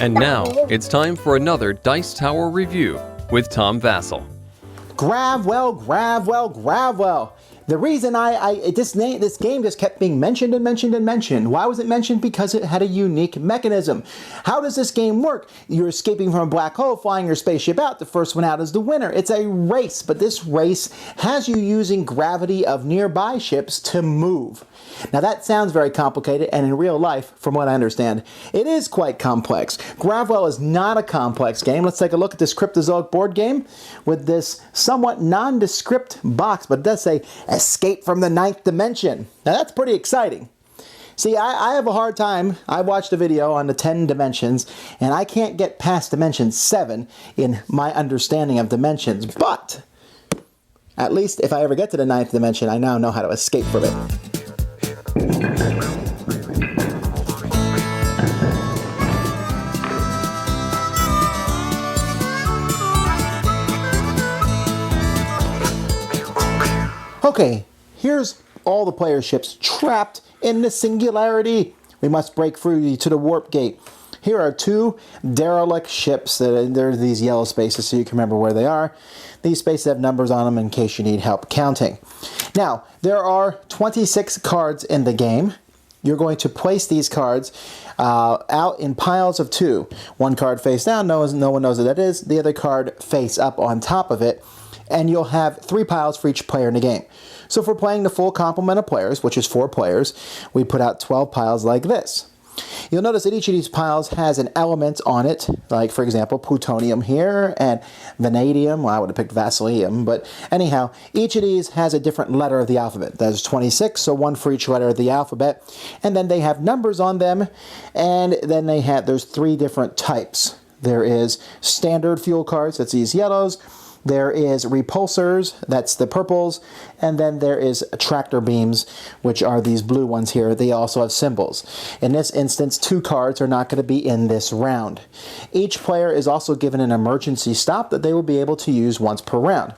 And now, it's time for another Dice Tower review with Tom Vasel. Gravwell, Gravwell, Gravwell. The reason this game just kept being mentioned and mentioned and mentioned. Why was it mentioned? Because it had a unique mechanism. How does this game work? You're escaping from a black hole, flying your spaceship out. The first one out is the winner. It's a race, but this race has you using gravity of nearby ships to move. Now that sounds very complicated, and in real life, from what I understand, it is quite complex. Gravwell is not a complex game. Let's take a look at this Cryptozoic board game with this somewhat nondescript box, but it does say Escape from the Ninth Dimension. Now that's pretty exciting. See, I have a hard time. I watched a video on the 10 dimensions, and I can't get past dimension 7 in my understanding of dimensions, but at least if I ever get to the 9th dimension, I now know how to escape from it. Okay, here's all the player ships trapped in the singularity. We must break through to the warp gate. Here are 2 derelict ships. There's these yellow spaces so you can remember where they are. These spaces have numbers on them in case you need help counting. Now, there are 26 cards in the game. You're going to place these cards out in piles of 2. One card face down, no one knows what that is. The other card face up on top of it. And you'll have 3 piles for each player in the game. So if we're playing the full complement of players, which is 4 players, we put out 12 piles like this. You'll notice that each of these piles has an element on it, like, for example, plutonium here and vanadium. Well, I would have picked vasilium, but anyhow, each of these has a different letter of the alphabet. There's 26, so 1 for each letter of the alphabet. And then they have numbers on them, and then there's 3 different types. There is standard fuel cards, that's these yellows. There is repulsors, that's the purples, and then there is tractor beams, which are these blue ones here. They also have symbols. In this instance, 2 cards are not going to be in this round. Each player is also given an emergency stop that they will be able to use once per round.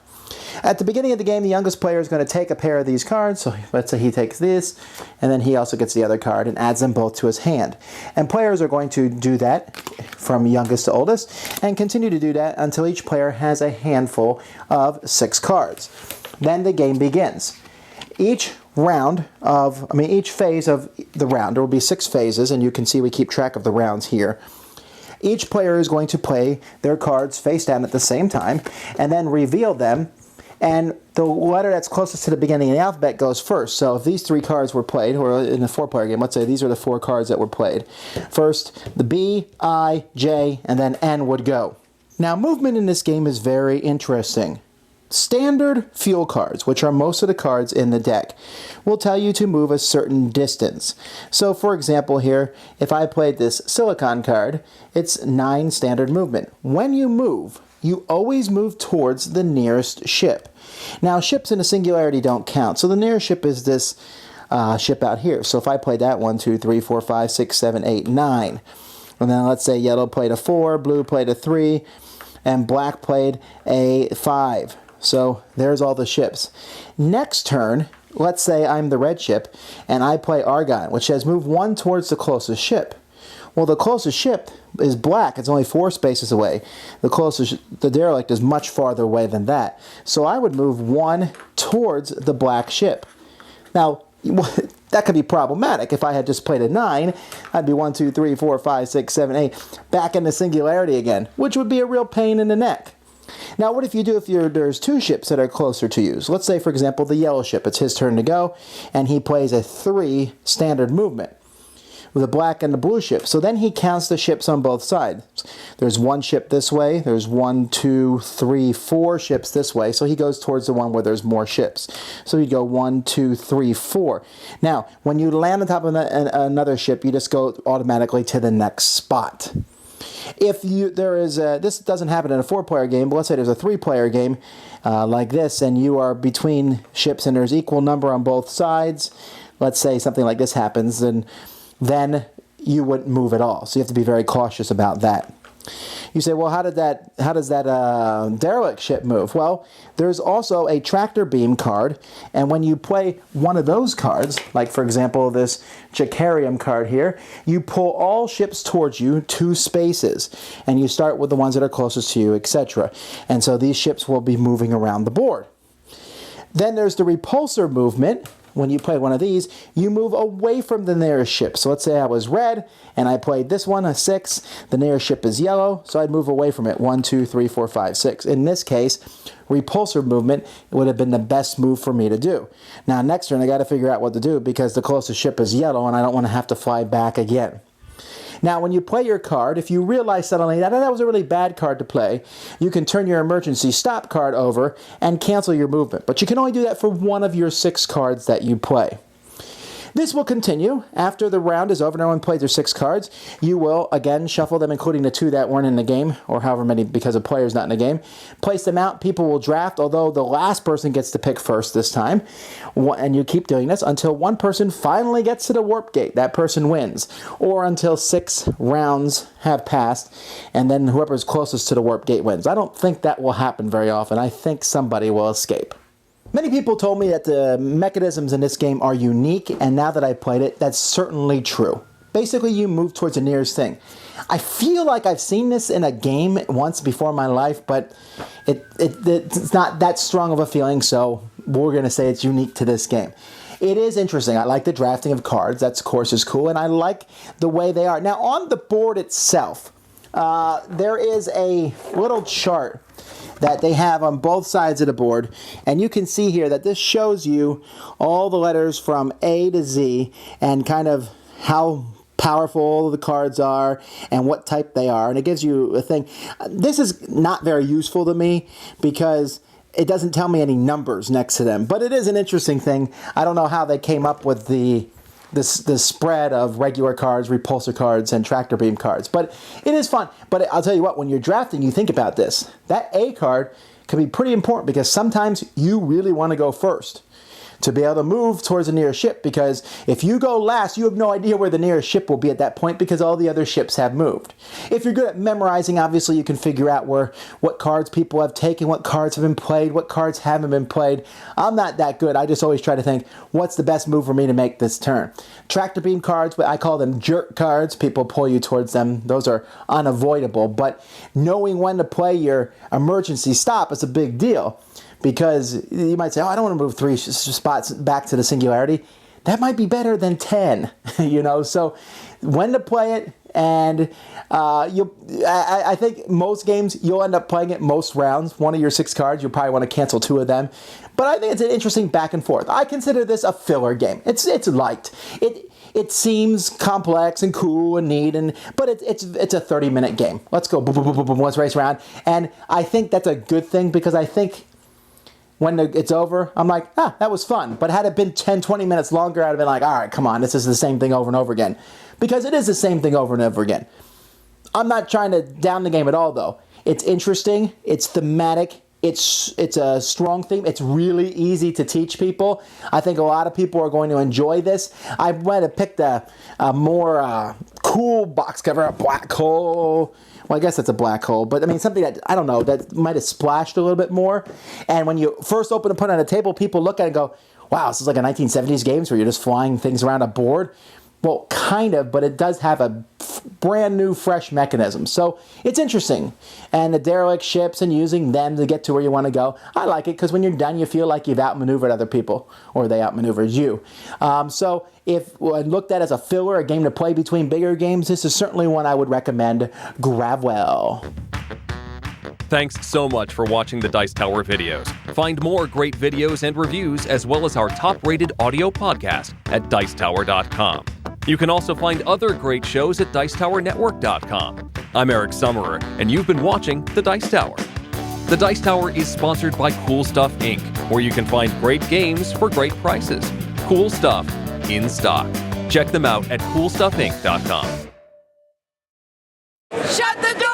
At the beginning of the game, the youngest player is going to take a pair of these cards. So let's say he takes this, and then he also gets the other card and adds them both to his hand. And players are going to do that from youngest to oldest and continue to do that until each player has a handful of 6 cards. Then the game begins. Each phase of the round, there will be 6 phases, and you can see we keep track of the rounds here. Each player is going to play their cards face down at the same time and then reveal them. And the letter that's closest to the beginning of the alphabet goes first. So if these 3 cards were played, or in a 4-player game, let's say these are the 4 cards that were played. First, the B, I, J, and then N would go. Now, movement in this game is very interesting. Standard fuel cards, which are most of the cards in the deck, will tell you to move a certain distance. So, for example here, if I played this silicon card, it's 9 standard movement. When you move, you always move towards the nearest ship. Now, ships in a singularity don't count, so the nearest ship is this ship out here. So if I played that 1, 2, 3, 4, 5, 6, 7, 8, 9, and then let's say yellow played a 4, blue played a 3, and black played a 5. So there's all the ships. Next turn, let's say I'm the red ship, and I play Argon, which says move 1 towards the closest ship. Well, the closest ship is black. It's only 4 spaces away. The derelict is much farther away than that. So I would move 1 towards the black ship. Now, that could be problematic. If I had just played a 9, I'd be 1, 2, 3, 4, 5, 6, 7, 8, back in the singularity again, which would be a real pain in the neck. Now, what if you do if there's 2 ships that are closer to you? So let's say, for example, the yellow ship. It's his turn to go, and he plays a 3 standard movement with the black and the blue ship. So then he counts the ships on both sides. There's 1 ship this way. There's 1, 2, 3, 4 ships this way. So he goes towards the one where there's more ships. So you go 1, 2, 3, 4. Now, when you land on top of another ship, you just go automatically to the next spot. If this doesn't happen in a 4-player game, but let's say there's a 3-player game like this, and you are between ships and there's equal number on both sides. Let's say something like this happens, and then you wouldn't move at all. So you have to be very cautious about that. You say, well, how does that derelict ship move? Well, there's also a tractor beam card, and when you play one of those cards, like for example this Jacarium card here, you pull all ships towards you 2 spaces, and you start with the ones that are closest to you, etc. And so these ships will be moving around the board. Then there's the repulsor movement. When you play one of these, you move away from the nearest ship. So let's say I was red, and I played this one, a 6. The nearest ship is yellow, so I'd move away from it. 1, 2, 3, 4, 5, 6. In this case, repulsor movement would have been the best move for me to do. Now, next turn, I got to figure out what to do because the closest ship is yellow, and I don't want to have to fly back again. Now, when you play your card, if you realize suddenly that was a really bad card to play, you can turn your emergency stop card over and cancel your movement. But you can only do that for one of your 6 cards that you play. This will continue. After the round is over and everyone plays their 6 cards, you will, again, shuffle them, including the 2 that weren't in the game, or however many because of players not in the game. Place them out. People will draft, although the last person gets to pick first this time. And you keep doing this until one person finally gets to the warp gate. That person wins. Or until 6 rounds have passed, and then whoever's closest to the warp gate wins. I don't think that will happen very often. I think somebody will escape. Many people told me that the mechanisms in this game are unique, and now that I played it, that's certainly true. Basically, you move towards the nearest thing. I feel like I've seen this in a game once before in my life, but it's not that strong of a feeling, so we're going to say it's unique to this game. It is interesting. I like the drafting of cards. That, of course, is cool, and I like the way they are. Now, on the board itself, there is a little chart that they have on both sides of the board, and you can see here that this shows you all the letters from A to Z and kind of how powerful the cards are and what type they are, and it gives you a thing. This is not very useful to me because it doesn't tell me any numbers next to them, but it is an interesting thing. I don't know how they came up with the spread of regular cards, repulsor cards, and tractor beam cards. But it is fun. But I'll tell you what, when you're drafting, you think about this. That A card can be pretty important because sometimes you really want to go first to be able to move towards the nearest ship, because if you go last, you have no idea where the nearest ship will be at that point because all the other ships have moved. If you're good at memorizing, obviously you can figure out what cards people have taken, what cards have been played, what cards haven't been played. I'm not that good. I just always try to think, what's the best move for me to make this turn? Tractor beam cards, but I call them jerk cards. People pull you towards them. Those are unavoidable, but knowing when to play your emergency stop is a big deal. Because you might say, oh, I don't want to move 3 spots back to the singularity. That might be better than 10, you know. So when to play it, and I think most games, you'll end up playing it most rounds. One of your 6 cards, you'll probably want to cancel 2 of them. But I think it's an interesting back and forth. I consider this a filler game. It's light. It seems complex and cool and neat, but it's a 30-minute game. Let's go, boom, boom, boom, boom, boom, let's race around. And I think that's a good thing because I think when it's over, I'm like, that was fun. But had it been 10, 20 minutes longer, I'd have been like, all right, come on, this is the same thing over and over again. Because it is the same thing over and over again. I'm not trying to down the game at all, though. It's interesting. It's thematic. It's a strong theme. It's really easy to teach people. I think a lot of people are going to enjoy this. I might have picked a more cool box cover, a black hole. Well, I guess that's a black hole, but I mean something that, I don't know, that might have splashed a little bit more. And when you first open and put it on a table, people look at it and go, wow, this is like a 1970s games where you're just flying things around a board. Well, kind of, but it does have a brand new, fresh mechanism. So it's interesting. And the derelict ships and using them to get to where you want to go, I like it because when you're done, you feel like you've outmaneuvered other people, or they outmaneuvered you. So if looked at as a filler, a game to play between bigger games, this is certainly one I would recommend, Gravwell. Thanks so much for watching the Dice Tower videos. Find more great videos and reviews, as well as our top-rated audio podcast at Dicetower.com. You can also find other great shows at Dicetowernetwork.com. I'm Eric Summerer, and you've been watching The Dice Tower. The Dice Tower is sponsored by Cool Stuff Inc., where you can find great games for great prices. Cool stuff in stock. Check them out at CoolStuffInc.com. Shut the door!